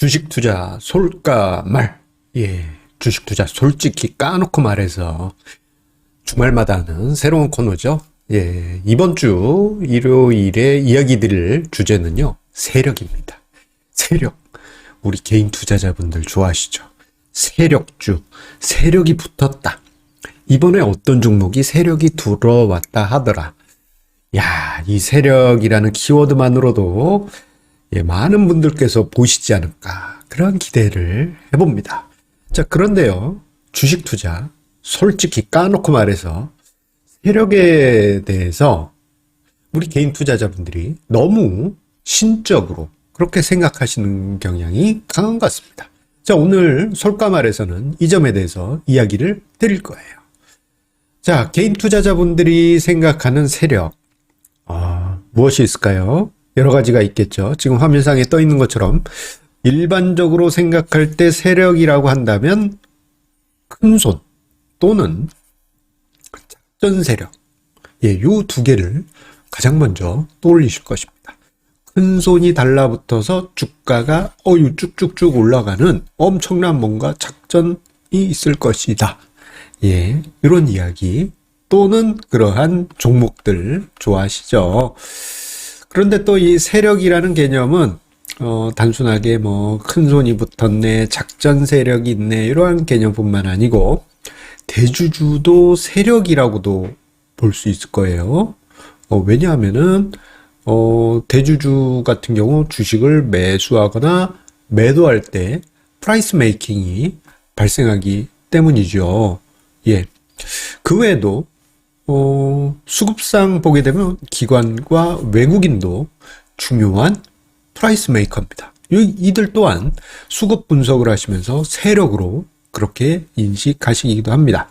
주식 투자 솔까 말. 예, 주식 투자 솔직히 까놓고 말해서 주말마다 하는 새로운 코너죠. 예, 이번 주 일요일에 이야기 드릴 주제는요, 세력입니다. 세력. 우리 개인 투자자분들 좋아하시죠? 세력주, 세력이 붙었다. 이번에 어떤 종목이 세력이 들어왔다 하더라. 야, 이 세력이라는 키워드만으로도 많은 분들께서 보시지 않을까, 그런 기대를 해봅니다. 자, 그런데요, 주식 투자 솔직히 까놓고 말해서 세력에 대해서 우리 개인 투자자분들이 너무 신적으로 그렇게 생각하시는 경향이 강한 것 같습니다. 자, 오늘 솔까말에서는 이 점에 대해서 이야기를 드릴 거예요. 자, 개인 투자자분들이 생각하는 세력, 무엇이 있을까요? 여러 가지가 있겠죠. 지금 화면상에 떠 있는 것처럼 일반적으로 생각할 때 세력이라고 한다면 큰손 또는 작전 세력, 요 두 개를 가장 먼저 떠올리실 것입니다. 큰손이 달라붙어서 주가가 쭉쭉쭉 올라가는 엄청난 뭔가 작전이 있을 것이다. 이런 이야기 또는 그러한 종목들 좋아하시죠? 그런데 또 이 세력이라는 개념은 단순하게 뭐 큰손이 붙었네, 작전 세력이 있네, 이러한 개념뿐만 아니고 대주주도 세력이라고도 볼 수 있을 거예요. 왜냐하면은 대주주 같은 경우 주식을 매수하거나 매도할 때 프라이스 메이킹이 발생하기 때문이죠. 그 외에도 수급상 보게 되면 기관과 외국인도 중요한 프라이스 메이커입니다. 이들 또한 수급 분석을 하시면서 세력으로 그렇게 인식하시기도 합니다.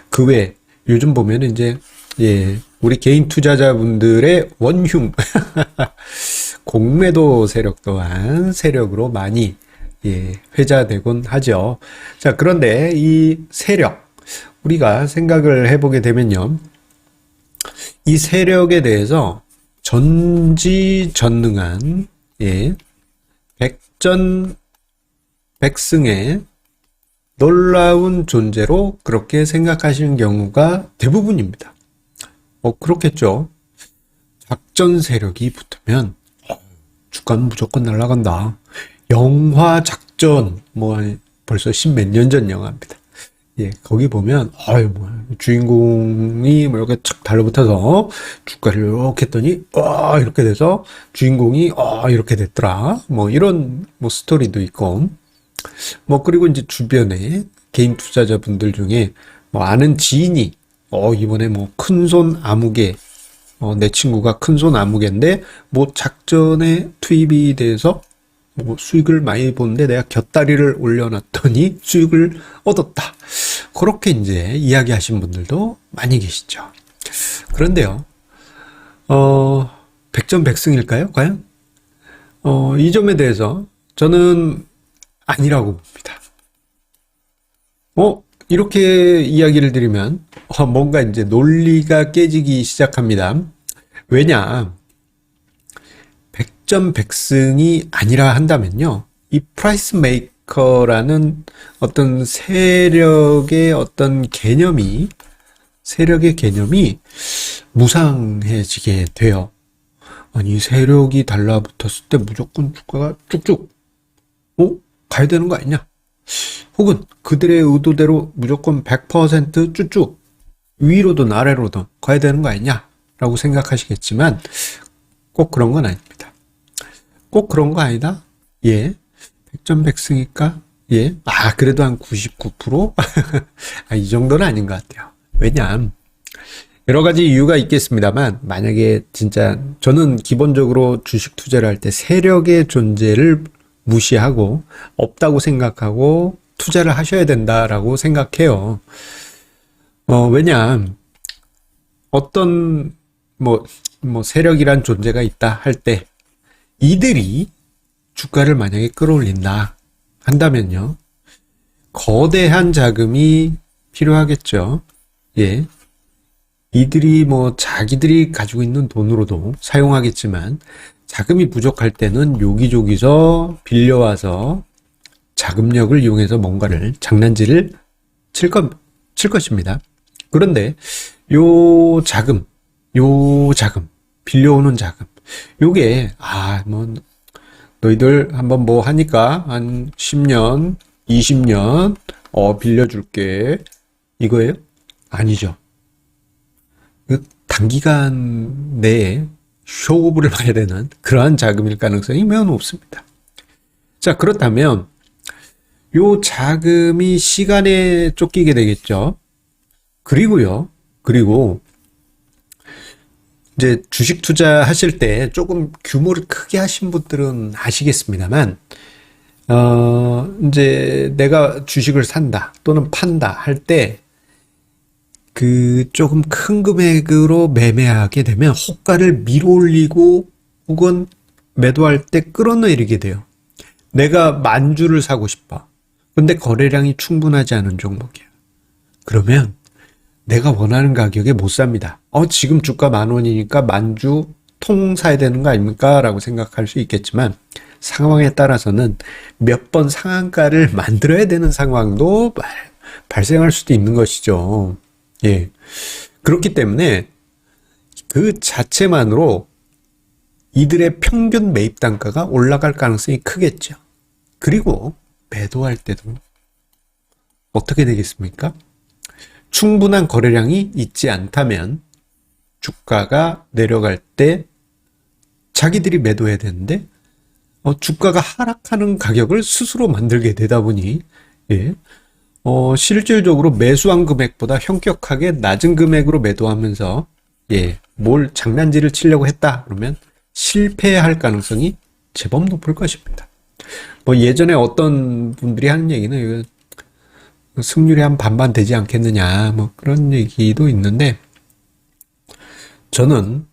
그 외에 요즘 보면 이제 우리 개인 투자자분들의 원흉 공매도 세력 또한 세력으로 많이 회자되곤 하죠. 자, 그런데 이 세력 우리가 생각을 해보게 되면요, 이 세력에 대해서 전지전능한 백전백승의 놀라운 존재로 그렇게 생각하시는 경우가 대부분입니다. 그렇겠죠. 작전 세력이 붙으면 주가는 무조건 날아간다. 영화 작전, 벌써 십몇 년 전 영화입니다. 거기 보면 주인공이 이렇게 착 달라붙어서 주가를 이렇게 했더니 이렇게 돼서 주인공이 이렇게 됐더라. 이런 스토리도 있고, 그리고 이제 주변에 개인 투자자분들 중에 아는 지인이 이번에 큰손 아무개, 내 친구가 큰손 아무개인데 작전에 투입이 돼서 수익을 많이 보는데 내가 곁다리를 올려놨더니 수익을 얻었다. 그렇게 이제 이야기하신 분들도 많이 계시죠. 그런데요, 백전백승일까요? 과연? 이 점에 대해서 저는 아니라고 봅니다. 이렇게 이야기를 드리면 뭔가 이제 논리가 깨지기 시작합니다. 왜냐? 백전백승이 아니라 한다면요, 이 프라이스 메이커라는 어떤 세력의 개념이 무상해지게 돼요. 아니, 세력이 달라붙었을 때 무조건 주가가 쭉쭉 가야 되는 거 아니냐? 혹은 그들의 의도대로 무조건 100% 쭉쭉 위로든 아래로든 가야 되는 거 아니냐? 라고 생각하시겠지만 꼭 그런 건 아닙니다. 꼭 그런 거 아니다? 백전백승일까? 그래도 한 99%? 이 정도는 아닌 것 같아요. 왜냐? 여러 가지 이유가 있겠습니다만, 만약에 진짜 저는 기본적으로 주식 투자를 할 때 세력의 존재를 무시하고 없다고 생각하고 투자를 하셔야 된다라고 생각해요. 왜냐? 어떤 세력이란 존재가 있다 할 때 이들이 주가를 만약에 끌어올린다 한다면요, 거대한 자금이 필요하겠죠. 이들이 자기들이 가지고 있는 돈으로도 사용하겠지만 자금이 부족할 때는 여기저기서 빌려와서 자금력을 이용해서 뭔가를 장난질을 칠 것입니다. 그런데 요 자금, 빌려오는 자금, 요게, 뭐, 너희들 한번 뭐 하니까 한 10년, 20년, 빌려줄게. 이거예요? 아니죠. 그 단기간 내에 쇼부를 봐야 되는 그러한 자금일 가능성이 매우 높습니다. 자, 그렇다면 요 자금이 시간에 쫓기게 되겠죠. 그리고 이제 주식 투자하실 때 조금 규모를 크게 하신 분들은 아시겠습니다만, 이제 내가 주식을 산다 또는 판다 할 때 그 조금 큰 금액으로 매매하게 되면 호가를 밀어올리고 혹은 매도할 때 끌어내리게 돼요. 내가 10,000주를 사고 싶어. 근데 거래량이 충분하지 않은 종목이야. 그러면 내가 원하는 가격에 못 삽니다. 지금 주가 10,000원이니까 10,000주 통 사야 되는 거 아닙니까? 라고 생각할 수 있겠지만 상황에 따라서는 몇 번 상한가를 만들어야 되는 상황도 발생할 수도 있는 것이죠. 예. 그렇기 때문에 그 자체만으로 이들의 평균 매입 단가가 올라갈 가능성이 크겠죠. 그리고 매도할 때도 어떻게 되겠습니까? 충분한 거래량이 있지 않다면 주가가 내려갈 때 자기들이 매도해야 되는데 주가가 하락하는 가격을 스스로 만들게 되다 보니 실질적으로 매수한 금액보다 현격하게 낮은 금액으로 매도하면서 뭘 장난질을 치려고 했다 그러면 실패할 가능성이 제법 높을 것입니다. 뭐 예전에 어떤 분들이 하는 얘기는 승률이 한 반반 되지 않겠느냐 뭐 그런 얘기도 있는데 저는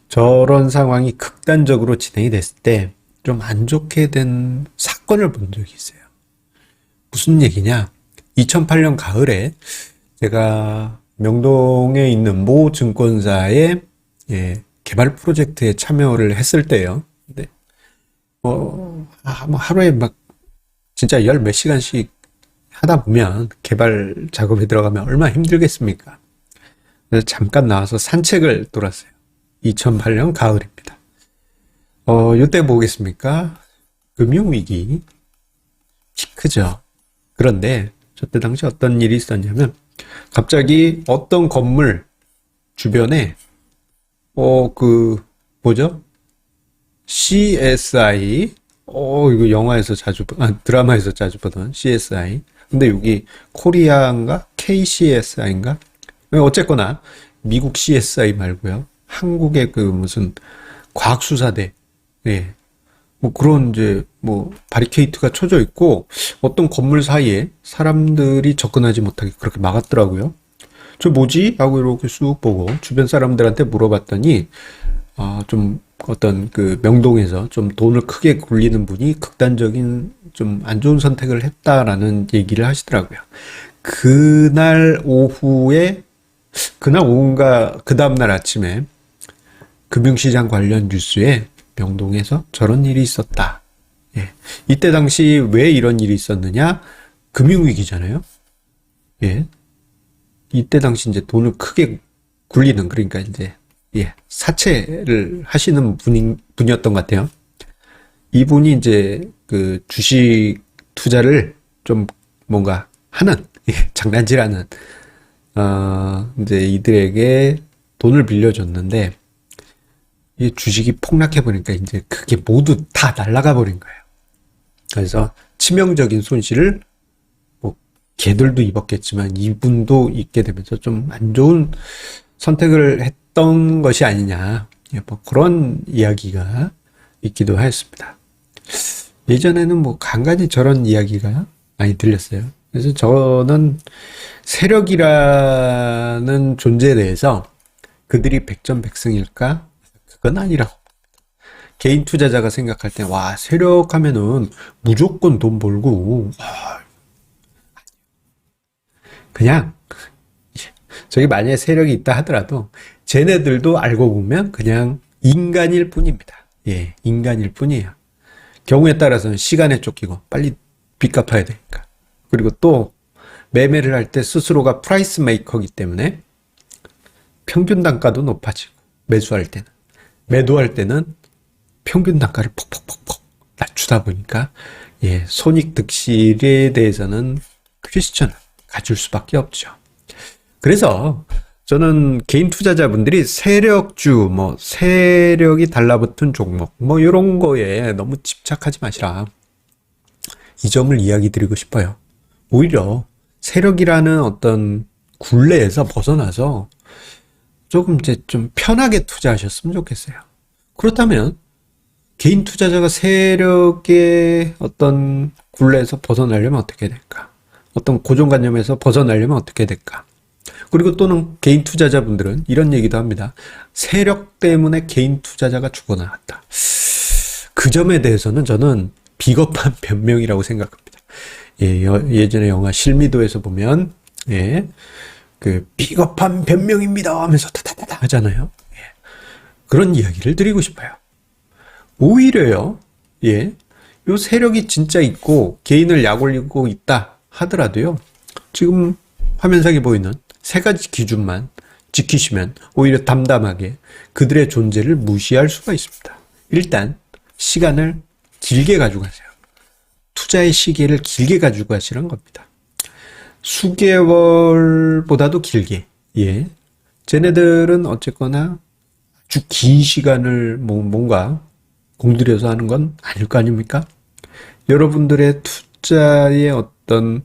저런 상황이 극단적으로 진행이 됐을 때 좀 안 좋게 된 사건을 본 적이 있어요. 무슨 얘기냐? 2008년 가을에 제가 명동에 있는 모 증권사의 개발 프로젝트에 참여를 했을 때요. 근데 하루에 막 진짜 열 몇 시간씩 하다 보면 개발 작업에 들어가면 얼마나 힘들겠습니까? 그래서 잠깐 나와서 산책을 돌았어요. 2008년 가을입니다. 이때 뭐겠습니까? 금융위기 피크죠. 그런데 저때 당시 어떤 일이 있었냐면 갑자기 어떤 건물 주변에 CSI 이거 영화에서 드라마에서 자주 보던 CSI. 근데 여기 코리아인가 KCSI인가 어쨌거나 미국 CSI 말고요. 한국의 그 무슨 과학수사대 뭐 그런 바리케이트가 쳐져 있고 어떤 건물 사이에 사람들이 접근하지 못하게 그렇게 막았더라고요. 저 뭐지? 하고 이렇게 쑥 보고 주변 사람들한테 물어봤더니 좀 어떤 그 명동에서 좀 돈을 크게 굴리는 분이 극단적인 좀 안 좋은 선택을 했다라는 얘기를 하시더라고요. 그날 오후인가 그 다음날 아침에 금융시장 관련 뉴스에 명동에서 저런 일이 있었다. 이때 당시 왜 이런 일이 있었느냐? 금융위기잖아요. 이때 당시 이제 돈을 크게 굴리는, 그러니까 이제, 사채를 하시는 분이었던 것 같아요. 이분이 이제 그 주식 투자를 좀 뭔가 하는, 장난질하는, 이제 이들에게 돈을 빌려줬는데, 이 주식이 폭락해버리니까 이제 그게 모두 다 날아가 버린 거예요. 그래서 치명적인 손실을 걔들도 입었겠지만 이분도 입게 되면서 좀 안 좋은 선택을 했던 것이 아니냐, 뭐 그런 이야기가 있기도 하였습니다. 예전에는 간간히 저런 이야기가 많이 들렸어요. 그래서 저는 세력이라는 존재에 대해서 그들이 백전백승일까? 그건 아니라고. 개인 투자자가 생각할 때, 세력하면은 무조건 돈 벌고, 그냥, 저기 만약에 세력이 있다 하더라도, 쟤네들도 알고 보면 그냥 인간일 뿐입니다. 인간일 뿐이에요. 경우에 따라서는 시간에 쫓기고, 빨리 빚 갚아야 되니까. 그리고 또 매매를 할 때 스스로가 프라이스 메이커이기 때문에 평균 단가도 높아지고 매수할 때는 매도할 때는 평균 단가를 폭폭폭폭 낮추다 보니까 손익 득실에 대해서는 퀘스천을 가질 수밖에 없죠. 그래서 저는 개인 투자자분들이 세력주, 세력이 달라붙은 종목, 이런 거에 너무 집착하지 마시라. 이 점을 이야기 드리고 싶어요. 오히려 세력이라는 어떤 굴레에서 벗어나서 조금 이제 좀 편하게 투자하셨으면 좋겠어요. 그렇다면 개인 투자자가 세력의 어떤 굴레에서 벗어나려면 어떻게 될까? 어떤 고정관념에서 벗어나려면 어떻게 될까? 그리고 또는 개인 투자자분들은 이런 얘기도 합니다. 세력 때문에 개인 투자자가 죽어나갔다. 그 점에 대해서는 저는 비겁한 변명이라고 생각합니다. 예전에 영화 실미도에서 보면 그 비겁한 변명입니다 하면서 타타타타 하잖아요. 그런 이야기를 드리고 싶어요. 오히려요. 요 세력이 진짜 있고 개인을 약올리고 있다 하더라도요. 지금 화면상에 보이는 세 가지 기준만 지키시면 오히려 담담하게 그들의 존재를 무시할 수가 있습니다. 일단 시간을 길게 가지고 가세요. 투자의 시기를 길게 가지고 가시는 겁니다. 수개월보다도 길게. 쟤네들은 어쨌거나 아주 긴 시간을 뭔가 공들여서 하는 건 아닐 거 아닙니까? 여러분들의 투자의 어떤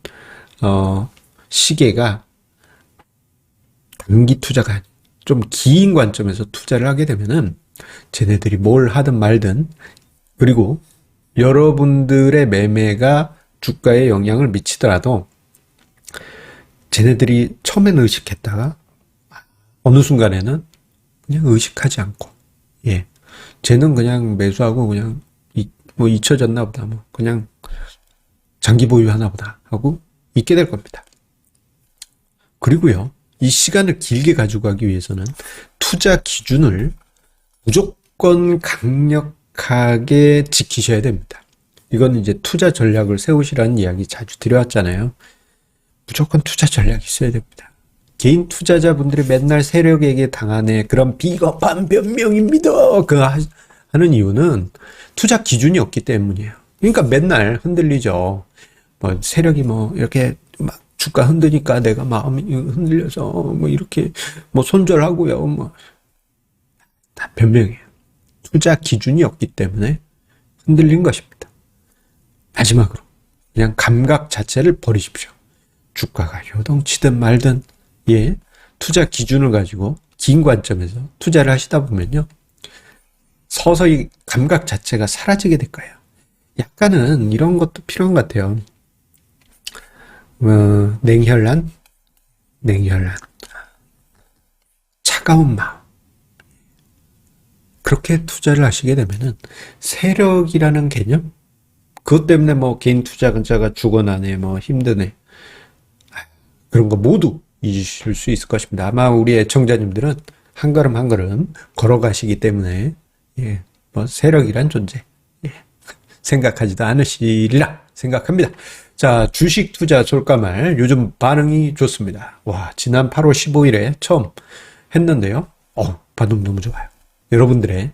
시계가 단기 투자가 좀 긴 관점에서 투자를 하게 되면은 쟤네들이 뭘 하든 말든 그리고 여러분들의 매매가 주가에 영향을 미치더라도 쟤네들이 처음에는 의식했다가 어느 순간에는 그냥 의식하지 않고 쟤는 그냥 매수하고 그냥 잊혀졌나 보다 그냥 장기 보유하나 보다 하고 있게 될 겁니다. 그리고요 이 시간을 길게 가지고 가기 위해서는 투자 기준을 무조건 강력하게 지키셔야 됩니다. 이건 이제 투자 전략을 세우시라는 이야기 자주 드려왔잖아요. 무조건 투자 전략이 있어야 됩니다. 개인 투자자분들이 맨날 세력에게 당하는 그런 비겁한 변명입니다. 하는 이유는 투자 기준이 없기 때문이에요. 그러니까 맨날 흔들리죠. 세력이 이렇게 막 주가 흔드니까 내가 마음이 흔들려서 이렇게 손절하고요. 다 변명이에요. 투자 기준이 없기 때문에 흔들린 것입니다. 마지막으로 그냥 감각 자체를 버리십시오. 주가가 요동치든 말든 투자 기준을 가지고 긴 관점에서 투자를 하시다 보면요. 서서히 감각 자체가 사라지게 될 거예요. 약간은 이런 것도 필요한 것 같아요. 냉혈한, 차가운 마음. 그렇게 투자를 하시게 되면은 세력이라는 개념? 그것 때문에 개인 투자자가 죽어나네, 힘드네. 그런 거 모두 잊으실 수 있을 것입니다. 아마 우리 애청자님들은 한 걸음 한 걸음 걸어가시기 때문에 세력이란 존재 생각하지도 않으시리라 생각합니다. 자, 주식 투자 솔까말 요즘 반응이 좋습니다. 와, 지난 8월 15일에 처음 했는데요. 반응 너무 좋아요. 여러분들의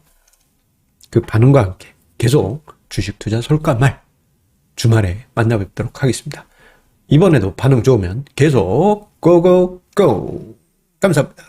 그 반응과 함께 계속 주식 투자 솔까말 주말에 만나 뵙도록 하겠습니다. 이번에도 반응 좋으면 계속 고고고 감사합니다.